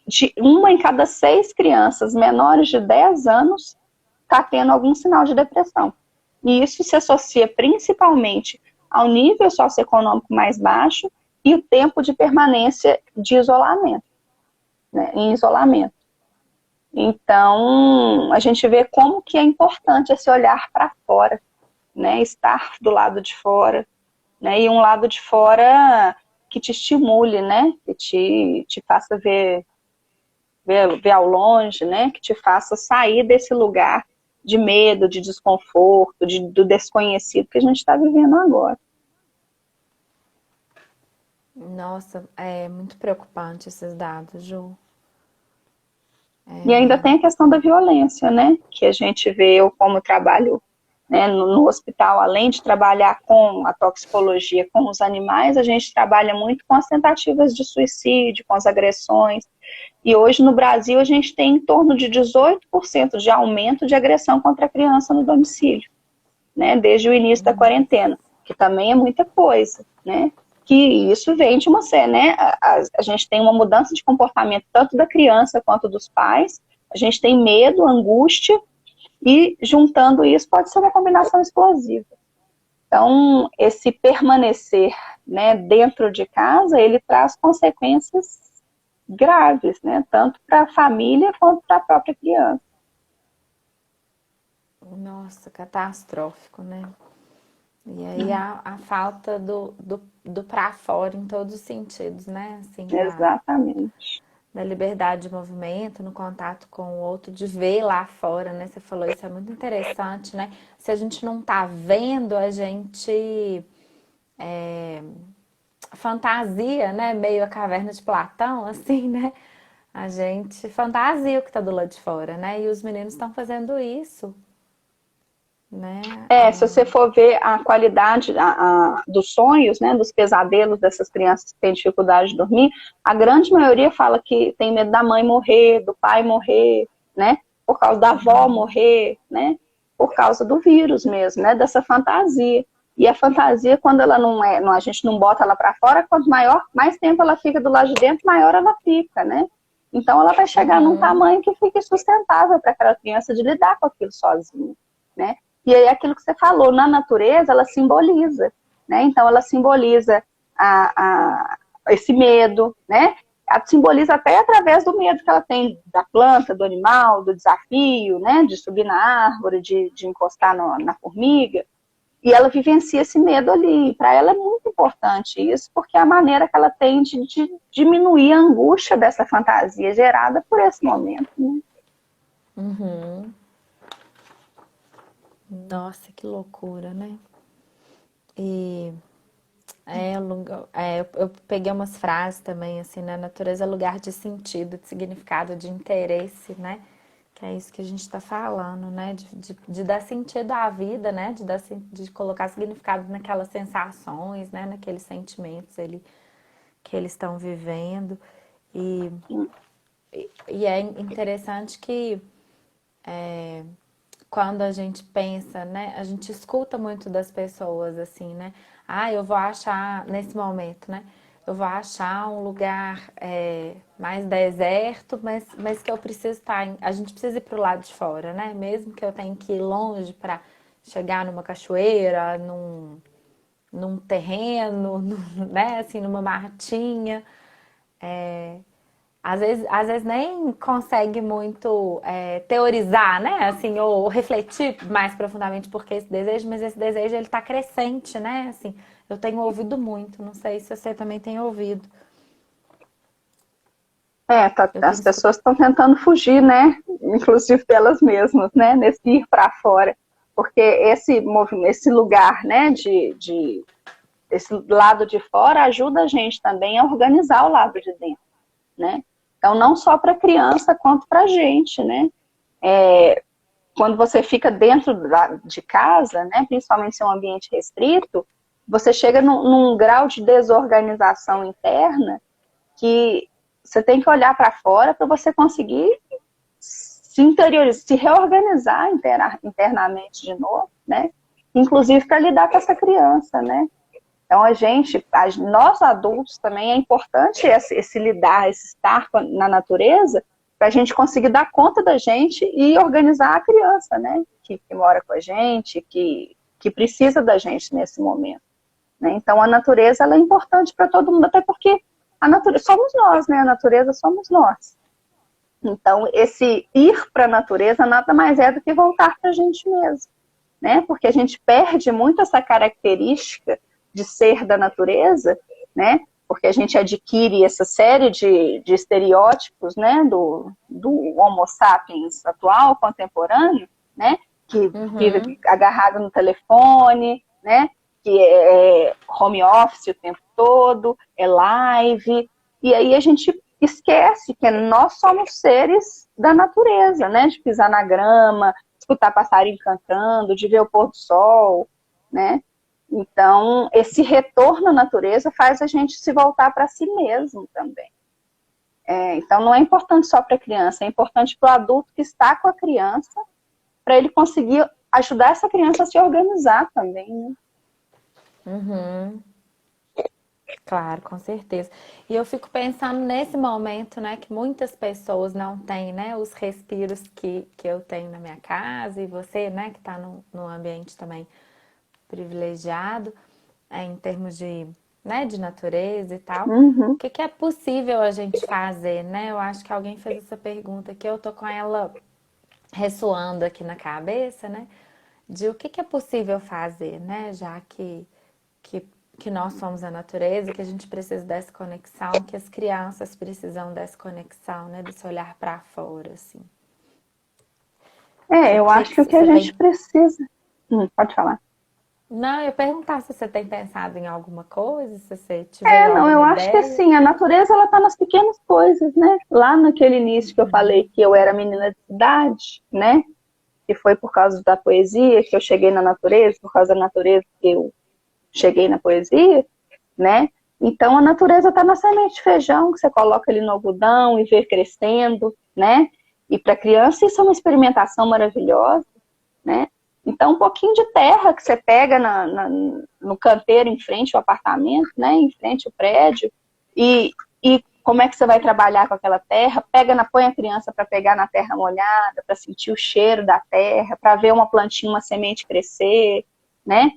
de uma em cada 6 crianças menores de 10 anos está tendo algum sinal de depressão. E isso se associa principalmente ao nível socioeconômico mais baixo e o tempo de permanência de isolamento, né, em isolamento. Então, a gente vê como que é importante esse olhar para fora, né, estar do lado de fora, né, e um lado de fora que te estimule, né, que te faça ver ao longe, né, que te faça sair desse lugar de medo, de desconforto, do desconhecido que a gente está vivendo agora. Nossa, é muito preocupante esses dados, Ju. E ainda tem a questão da violência, né, que a gente vê, eu como trabalho, né, no hospital, além de trabalhar com a toxicologia com os animais, a gente trabalha muito com as tentativas de suicídio, com as agressões. E hoje no Brasil a gente tem em torno de 18% de aumento de agressão contra a criança no domicílio, né, desde o início da quarentena, que também é muita coisa, né, que isso vem de uma série, né, a gente tem uma mudança de comportamento tanto da criança quanto dos pais, a gente tem medo, angústia, e juntando isso pode ser uma combinação explosiva. Então, esse permanecer, né, dentro de casa, ele traz consequências graves, né, tanto para a família quanto para a própria criança. Nossa, catastrófico, né? E aí a falta do pra fora em todos os sentidos, né? Assim, Exatamente. da liberdade de movimento, no contato com o outro, de ver lá fora, né? Você falou isso, é muito interessante, né? Se a gente não tá vendo, a gente fantasia, né? Meio a caverna de Platão, assim, né? A gente fantasia o que tá do lado de fora, né? E os meninos estão fazendo isso, né? Se você for ver a qualidade dos sonhos, né, dos pesadelos dessas crianças que têm dificuldade de dormir, a grande maioria fala que tem medo da mãe morrer, do pai morrer, né, por causa da avó morrer, né, por causa do vírus mesmo, né, dessa fantasia. E a fantasia, quando ela a gente não bota ela para fora, quanto mais tempo ela fica do lado de dentro, maior ela fica, né? Então ela vai chegar num tamanho que fique sustentável para aquela criança de lidar com aquilo sozinha, né? E aí aquilo que você falou, na natureza, ela simboliza, né? Então ela simboliza esse medo, né? Ela simboliza até através do medo que ela tem da planta, do animal, do desafio, né? De subir na árvore, de encostar na formiga. E ela vivencia esse medo ali. Para ela é muito importante isso, porque é a maneira que ela tem de diminuir a angústia dessa fantasia gerada por esse momento, né? Uhum. Nossa, que loucura, né? E eu peguei umas frases também, assim, na natureza é lugar de sentido, de significado, de interesse, né? Que é isso que a gente está falando, né? De dar sentido à vida, né? De colocar significado naquelas sensações, né? Naqueles sentimentos que eles estão vivendo. E é interessante que quando a gente pensa, né? A gente escuta muito das pessoas assim, né? Ah, eu vou achar, nesse momento, né? Eu vou achar um lugar mais deserto, mas que eu preciso estar. A gente precisa ir para o lado de fora, né? Mesmo que eu tenha que ir longe para chegar numa cachoeira, num terreno, né? Assim, numa matinha. Às vezes nem consegue muito teorizar, né? Assim, ou refletir mais profundamente porque esse desejo, mas esse desejo ele tá crescente, né? Assim, eu tenho ouvido muito, não sei se você também tem ouvido. As pessoas estão tentando fugir, né? Inclusive delas mesmas, né? Nesse ir para fora. Porque esse lugar, né? esse lado de fora ajuda a gente também a organizar o lado de dentro, né? Então, não só para a criança, quanto para a gente, né? Quando você fica dentro de casa, né, principalmente se é um ambiente restrito, você chega num grau de desorganização interna que você tem que olhar para fora para você conseguir se reorganizar internamente de novo, né? Inclusive para lidar com essa criança, né? Então, nós adultos também é importante esse lidar, esse estar na natureza, para a gente conseguir dar conta da gente e organizar a criança, né? Que mora com a gente, que precisa da gente nesse momento, né? Então, a natureza ela é importante para todo mundo, até porque a natureza somos nós, né? A natureza somos nós. Então, esse ir para a natureza nada mais é do que voltar para a gente mesmo, né? Porque a gente perde muito essa característica de ser da natureza, né? Porque a gente adquire essa série de estereótipos, né? Do Homo sapiens atual, contemporâneo, né? Que vive agarrado no telefone, né? Que é home office o tempo todo, é live, e aí a gente esquece que nós somos seres da natureza, né? De pisar na grama, escutar passarinho cantando, de ver o pôr do sol, né? Então, esse retorno à natureza faz a gente se voltar para si mesmo também. Então, não é importante só para a criança, é importante para o adulto que está com a criança, para ele conseguir ajudar essa criança a se organizar também, né? Uhum. Claro, com certeza. E eu fico pensando nesse momento, né, que muitas pessoas não têm, né, os respiros que eu tenho na minha casa e você, né, que está num ambiente também privilegiado, em termos de, né, de natureza e tal. O que é possível a gente fazer, né? Eu acho que alguém fez essa pergunta que eu tô com ela ressoando aqui na cabeça, né? De o que é possível fazer, né? Já que, que nós somos a natureza, que a gente precisa dessa conexão, que as crianças precisam dessa conexão, né? Desse olhar para fora, assim. Eu acho que o que a você gente tem... precisa... Pode falar. Não, eu ia perguntar se você tem pensado em alguma coisa, se você tiver Não, alguma eu acho que ideia. assim, a natureza ela tá nas pequenas coisas, né? Lá naquele início que eu falei que eu era menina de cidade, né? Que foi por causa da poesia que eu cheguei na natureza, por causa da natureza que eu cheguei na poesia, né? Então a natureza está na semente de feijão que você coloca ali no algodão e vê crescendo, né? E para criança isso é uma experimentação maravilhosa, né? Então um pouquinho de terra que você pega no canteiro em frente ao apartamento, né? Em frente ao prédio e como é que você vai trabalhar com aquela terra? Põe a criança para pegar na terra molhada, para sentir o cheiro da terra, para ver uma plantinha, uma semente crescer, né?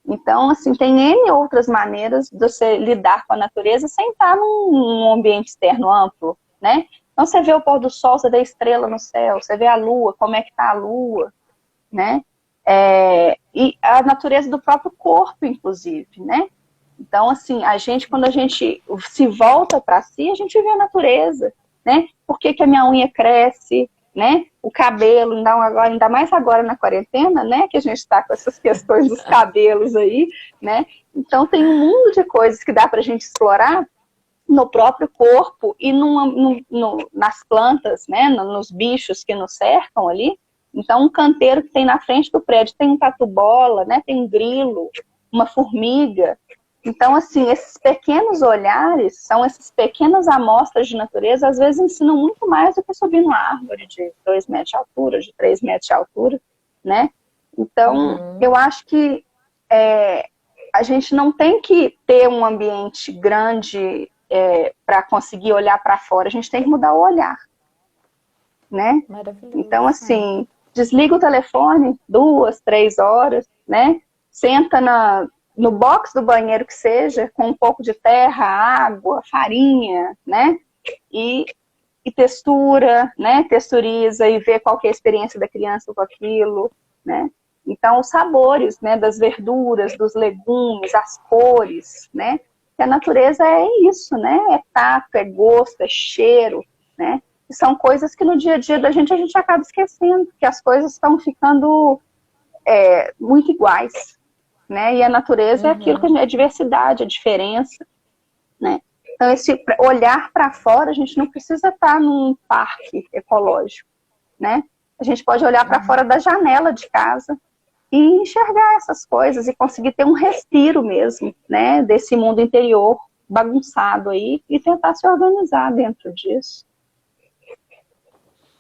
Então, assim, tem N outras maneiras de você lidar com a natureza sem estar num ambiente externo amplo, né? Então, você vê o pôr do sol, você vê a estrela no céu, você vê a lua, como é que está a lua, né? E a natureza do próprio corpo, inclusive, né? Então, assim, quando a gente se volta para si, a gente vê a natureza, né? Por que a minha unha cresce, né? O cabelo, ainda mais agora na quarentena, né? Que a gente está com essas questões dos cabelos aí, né? Então, tem um mundo de coisas que dá para a gente explorar no próprio corpo e nas plantas, né? Nos bichos que nos cercam ali. Então, um canteiro que tem na frente do prédio tem um tatu-bola, né? Tem um grilo, uma formiga. Então, assim, esses pequenos olhares, são essas pequenas amostras de natureza, às vezes ensinam muito mais do que subir numa árvore de 2 metros de altura, de 3 metros de altura, né? Então, eu acho que a gente não tem que ter um ambiente grande para conseguir olhar para fora, a gente tem que mudar o olhar, né? Maravilhoso. Então, assim, desliga o telefone 2, 3 horas, né? Senta no box do banheiro que seja, com um pouco de terra, água, farinha, né? E textura, né? Texturiza e vê qual que é a experiência da criança com aquilo, né? Então, os sabores, né? Das verduras, dos legumes, as cores, né? Que a natureza é isso, né? É tato, é gosto, é cheiro, né? E são coisas que no dia a dia da gente a gente acaba esquecendo, que as coisas estão ficando muito iguais, né? E a natureza é aquilo que Uhum. é diversidade, a diferença, né? Então, esse olhar para fora, a gente não precisa estar num parque ecológico, né? A gente pode olhar para fora da janela de casa e enxergar essas coisas e conseguir ter um respiro mesmo, né? Desse mundo interior bagunçado aí e tentar se organizar dentro disso.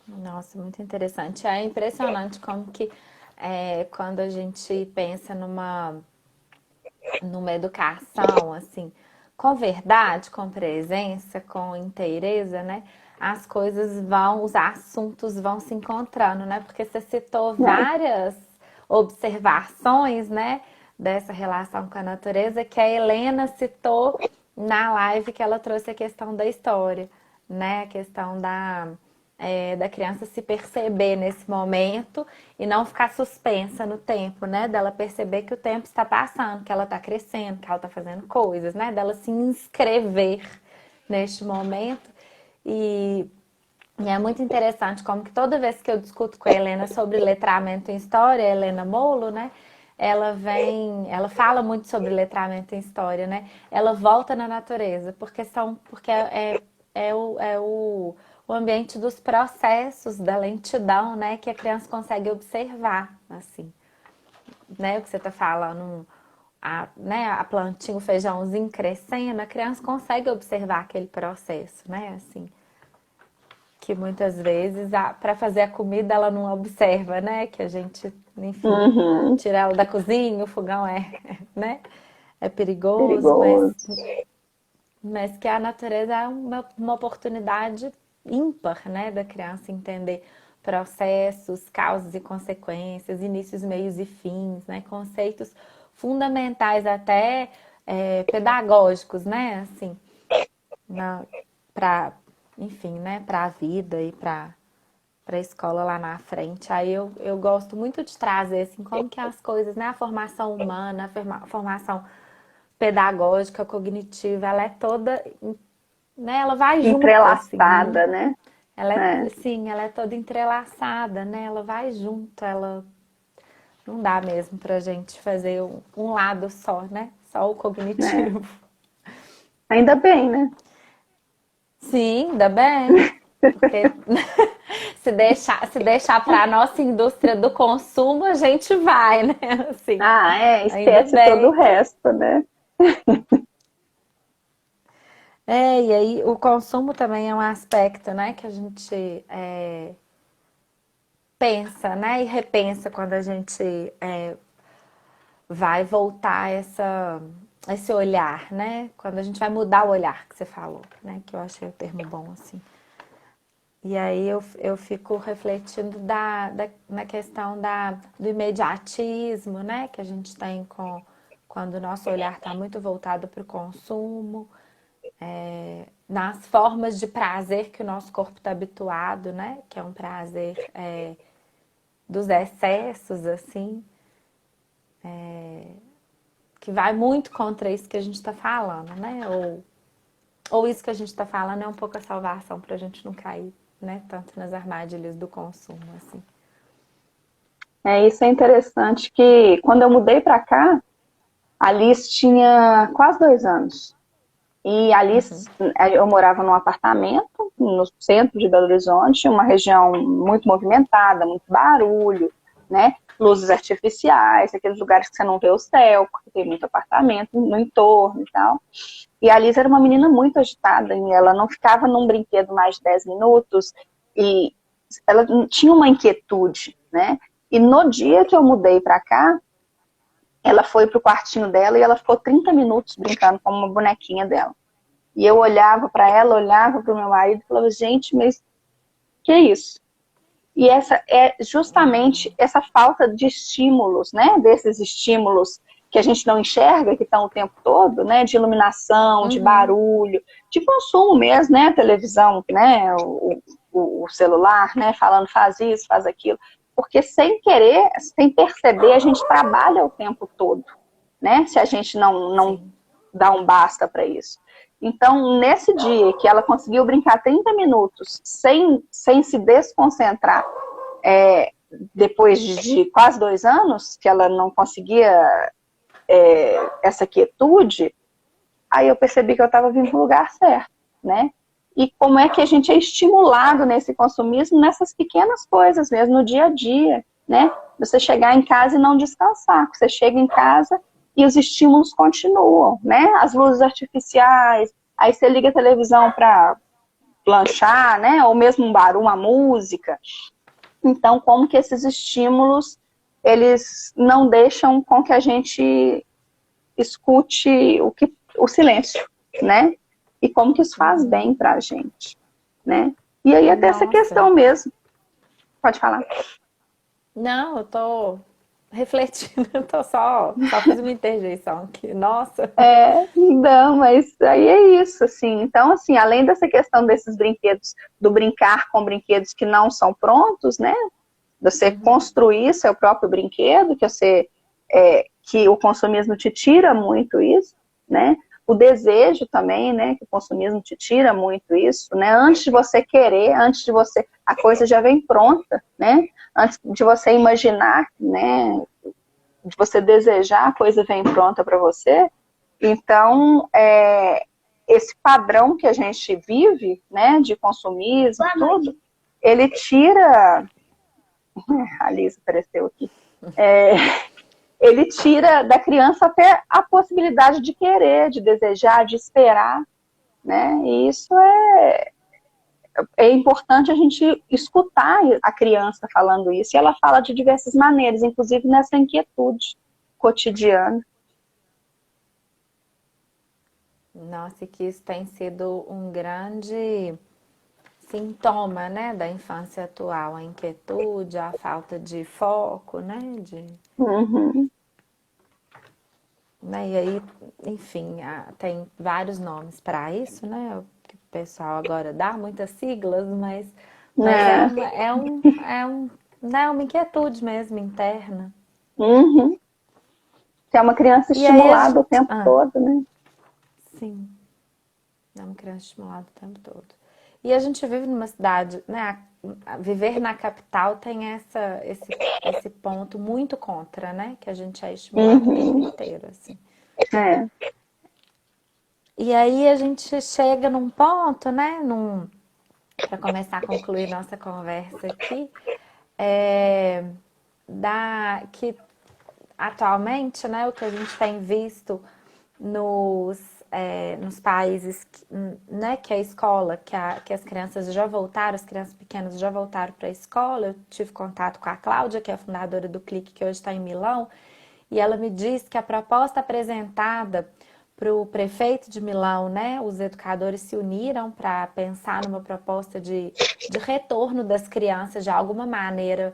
Nossa, muito interessante. É impressionante como que quando a gente pensa numa educação, assim, com verdade, com presença, com inteireza, né? As coisas vão, os assuntos vão se encontrando, né? Porque você citou Né? várias observações, né? Dessa relação com a natureza que a Helena citou na live que ela trouxe a questão da história, né? A questão da criança se perceber nesse momento e não ficar suspensa no tempo, né? Dela perceber que o tempo está passando, que ela está crescendo, que ela está fazendo coisas, né? Dela se inscrever neste momento. E é muito interessante como que toda vez que eu discuto com a Helena sobre letramento em história, a Helena Molo, né? Ela fala muito sobre letramento em história, né? Ela volta na natureza, porque o ambiente dos processos, da lentidão, né? Que a criança consegue observar, assim, né? O que você está falando, né? A plantinha, o feijãozinho crescendo, a criança consegue observar aquele processo, né? Assim, que muitas vezes para fazer a comida ela não observa, né? Que a gente, enfim, Uhum. tira ela da cozinha, o fogão né? É perigoso, Perigoso. mas que a natureza é uma oportunidade ímpar, né, da criança entender processos, causas e consequências, inícios, meios e fins, né, conceitos fundamentais até pedagógicos, né, assim, para, enfim, né, para a vida e para a escola lá na frente. Aí eu gosto muito de trazer, assim, como que as coisas, né, a formação humana, a formação pedagógica, cognitiva, ela é toda, né, ela vai junto, assim, Entrelaçada, né? É, sim, ela é toda entrelaçada, né, ela vai junto, ela não dá mesmo pra gente fazer um lado só, né, só o né? cognitivo. Ainda bem, né? Sim, ainda bem, porque se deixar para a nossa indústria do consumo, a gente vai, né? Assim, Ah, é, ainda esquece todo o bem. resto, né? E aí o consumo também é um aspecto, né, que a gente pensa, né, e repensa quando a gente vai voltar esse olhar, né? Quando a gente vai mudar o olhar que você falou, né? Que eu achei o termo bom, assim. E aí eu fico refletindo na questão do imediatismo, né? Que a gente tem quando o nosso olhar está muito voltado para o consumo, nas formas de prazer que o nosso corpo está habituado, né? Que é um prazer dos excessos, assim, que vai muito contra isso que a gente está falando, né? Ou isso que a gente está falando é um pouco a salvação para a gente não cair, né? Tanto nas armadilhas do consumo, assim. Isso é interessante que quando eu mudei para cá, a Alice tinha quase 2 anos. E a Alice, eu morava num apartamento no centro de Belo Horizonte, uma região muito movimentada, muito barulho, né? Luzes artificiais, aqueles lugares que você não vê o céu, porque tem muito apartamento no entorno e tal. E a Alice era uma menina muito agitada, e ela não ficava num brinquedo mais de 10 minutos, e ela tinha uma inquietude, né? E no dia que eu mudei para cá, ela foi pro quartinho dela e ela ficou 30 minutos brincando com uma bonequinha dela. E eu olhava para ela, olhava para o meu marido e falava, gente, mas que é isso? E essa é justamente essa falta de estímulos, né? Desses estímulos que a gente não enxerga, que estão o tempo todo, né? De iluminação, de Uhum. barulho, de consumo mesmo, né? A televisão, né? O celular, né? Falando faz isso, faz aquilo. Porque sem querer, sem perceber, a gente trabalha o tempo todo, né? Se a gente não Sim. dá um basta para isso. Então, nesse dia que ela conseguiu brincar 30 minutos sem se desconcentrar, depois de quase 2 anos, que ela não conseguia essa quietude, aí eu percebi que eu estava vindo para o lugar certo, né? E como é que a gente é estimulado nesse consumismo, nessas pequenas coisas mesmo, no dia a dia, né? Você chegar em casa e não descansar. Você chega em casa e os estímulos continuam, né? As luzes artificiais, aí você liga a televisão para lanchar, né? Ou mesmo um barulho, uma música. Então, como que esses estímulos, eles não deixam com que a gente escute o silêncio, né? E como que isso faz bem pra gente, né? E aí até essa Nossa. questão mesmo. Pode falar. Não, eu tô refletindo, eu tô só fiz uma interjeição aqui. Nossa. Não, mas aí é isso, assim. Então, assim, além dessa questão desses brinquedos, do brincar com brinquedos que não são prontos, né? Você construir seu próprio brinquedo, que o consumismo te tira muito isso, né? O desejo também, né? Que o consumismo te tira muito isso, né? Antes de você querer, a coisa já vem pronta, né? Antes de você imaginar, né? De você desejar, a coisa vem pronta para você. Então, esse padrão que a gente vive, né? De consumismo, tudo, ele tira. A Lisa apareceu aqui. Ele tira da criança até a possibilidade de querer, de desejar, de esperar, né? E isso é importante a gente escutar a criança falando isso. E ela fala de diversas maneiras, inclusive nessa inquietude cotidiana. Nossa, e que isso tem sido um grande sintoma, né, da infância atual, a inquietude, a falta de foco, né, Uhum. né, e aí, enfim, tem vários nomes para isso, né, o que o pessoal agora dá muitas siglas, mas né, uma inquietude mesmo interna. Uhum. Que é uma criança E aí a estimulada o gente, tempo todo, né? sim, é uma criança estimulada o tempo todo. E a gente vive numa cidade, né? Viver na capital tem esse ponto muito contra, né? Que a gente é estimulado o tempo Uhum. inteiro, assim. É. E aí a gente chega num ponto, né? Para começar a concluir nossa conversa aqui, é, que atualmente, né, o que a gente tem visto nos países, né, que a escola, que as crianças já voltaram, as crianças pequenas já voltaram para a escola. Eu tive contato com a Cláudia, que é a fundadora do Clique, que hoje está em Milão, e ela me disse que a proposta apresentada para o prefeito de Milão, né, os educadores se uniram para pensar numa proposta de retorno das crianças de alguma maneira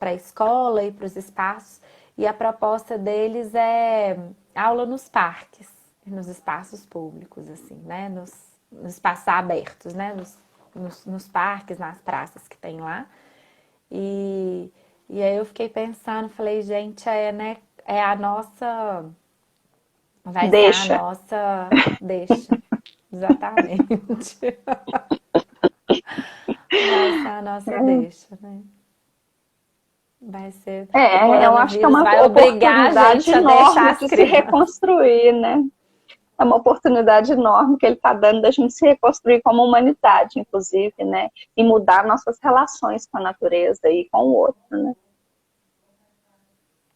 para a escola e para os espaços. E a proposta deles é aula nos parques, nos espaços públicos, assim, né? Nos espaços abertos, né? Nos parques, nas praças que tem lá. E aí eu fiquei pensando, falei, gente, né? É a nossa. Vai ser a Deixa. nossa. Deixa. Exatamente. Vai ser a nossa deixa, né? Vai ser. O Eu acho que é coronavírus uma vai obrigar a oportunidade gente a deixar enorme as de se crianças. reconstruir, né? É uma oportunidade enorme que ele está dando da gente se reconstruir como humanidade, inclusive, né? E mudar nossas relações com a natureza e com o outro, né?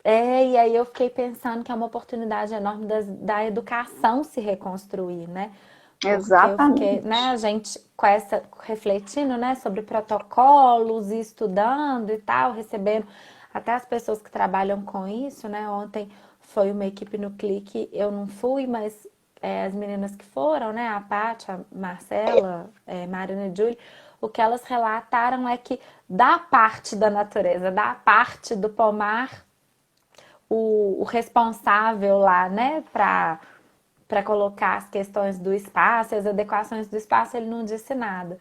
E aí eu fiquei pensando que é uma oportunidade enorme da educação se reconstruir, né? Porque eu fiquei, né, Exatamente. a gente com essa, refletindo, né, sobre protocolos e estudando e tal, recebendo até as pessoas que trabalham com isso, né? Ontem foi uma equipe no Clique, eu não fui, mas as meninas que foram, né, a Paty, a Marcela, Marina e Julie, o que elas relataram é que da parte da natureza, da parte do pomar, o responsável lá, né, para colocar as questões do espaço, as adequações do espaço, ele não disse nada.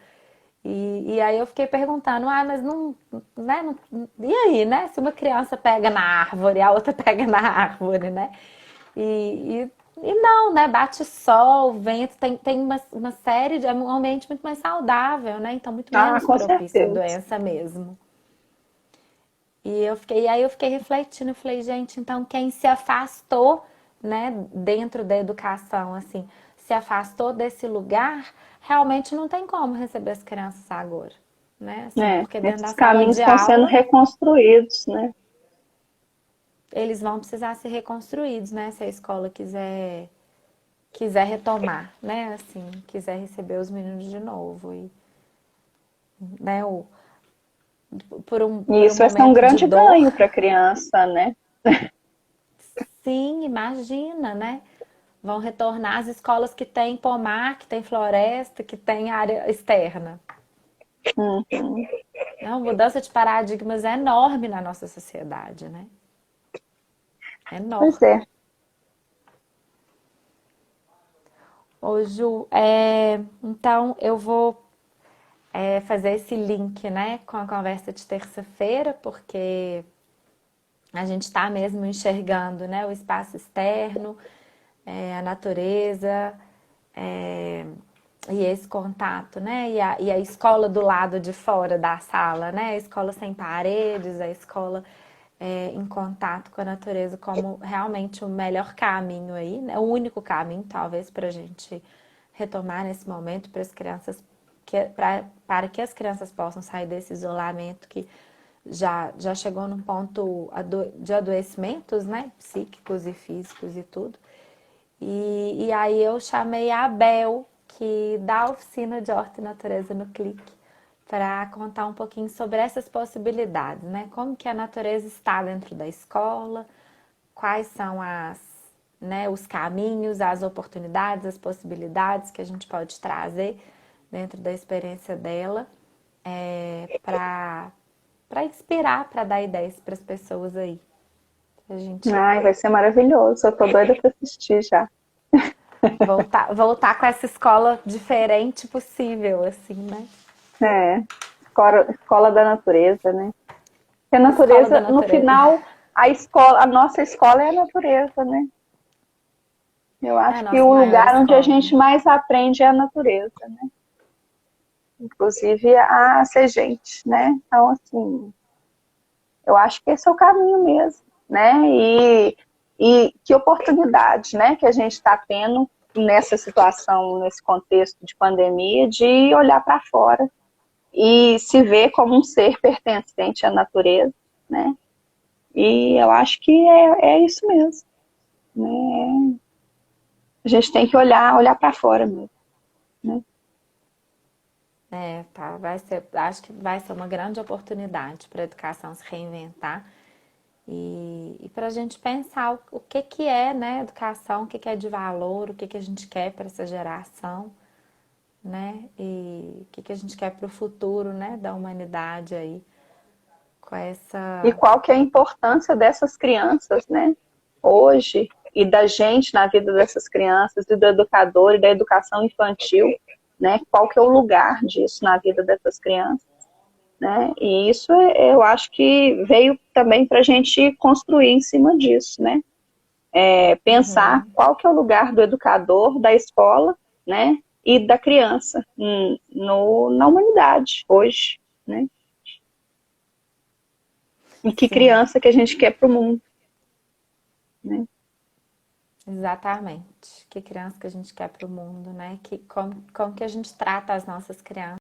E aí eu fiquei perguntando, mas não, né, e aí, né? Se uma criança pega na árvore, a outra pega na árvore, né? E não, né? Bate sol, vento, tem uma série de. É um ambiente muito mais saudável, né? Então, muito Ah, menos com propício à certeza. doença mesmo. E aí eu fiquei refletindo, eu falei, gente, então quem se afastou, né, dentro da educação, assim, se afastou desse lugar, realmente não tem como receber as crianças agora, né? Assim, porque dentro da Esses sala caminhos de estão sendo aula, reconstruídos, né? eles vão precisar ser reconstruídos, né? Se a escola quiser retomar, né? Assim, quiser receber os meninos de novo e, né, E por um isso vai ser um momento de grande dor. ganho para a criança, né? Sim, imagina, né? Vão retornar às escolas que têm pomar, que tem floresta, que tem área externa. Uhum. É uma mudança de paradigmas enorme na nossa sociedade, né? Pois Enorme. é. Ô, Ju, então eu vou fazer esse link, né, com a conversa de terça-feira, porque a gente está mesmo enxergando, né, o espaço externo, a natureza, é, e esse contato, né, e a escola do lado de fora da sala, né, a escola sem paredes, a escola em contato com a natureza como realmente o melhor caminho aí, né, o único caminho, talvez, para a gente retomar nesse momento para as crianças, para que as crianças possam sair desse isolamento que já chegou num ponto de adoecimentos, né? Psíquicos e físicos e tudo. E aí eu chamei a Bel, que dá oficina de Horta e Natureza no Clique, para contar um pouquinho sobre essas possibilidades, né? Como que a natureza está dentro da escola, quais são né, os caminhos, as oportunidades, as possibilidades que a gente pode trazer dentro da experiência dela para inspirar, para dar ideias para as pessoas aí. A gente Ai, vai ser maravilhoso. Eu tô doida para assistir já. voltar com essa escola diferente possível, assim, né? É. Escola da natureza, né? Porque a Escola da natureza, no natureza. final, a nossa escola é a natureza, né? Eu É a acho que nossa o maior lugar onde a escola, gente né? mais aprende é a natureza, né? Inclusive a ser gente, né? Então, assim, eu acho que esse é o caminho mesmo, né? E que oportunidade, né, que a gente está tendo nessa situação, nesse contexto de pandemia, de olhar para fora e se ver como um ser pertencente à natureza, né? E eu acho que é isso mesmo, né? A gente tem que olhar para fora mesmo, né? Tá, acho que vai ser uma grande oportunidade para a educação se reinventar e para a gente pensar o que que é, né, educação, o que que é de valor, o que que a gente quer para essa geração, né, e o que que a gente quer para o futuro, né, da humanidade aí, com E essa... qual que é a importância dessas crianças, né? Hoje, e da gente na vida dessas crianças, e do educador e da educação infantil, né? Qual que é o lugar disso na vida dessas crianças, né? E isso eu acho que veio também para a gente construir em cima disso, né? Pensar Uhum, qual que é o lugar do educador, da escola, né? E da criança na humanidade hoje, né? E que sim, criança que a gente quer para o mundo, né? exatamente. Que criança que a gente quer para o mundo, né? Como que a gente trata as nossas crianças.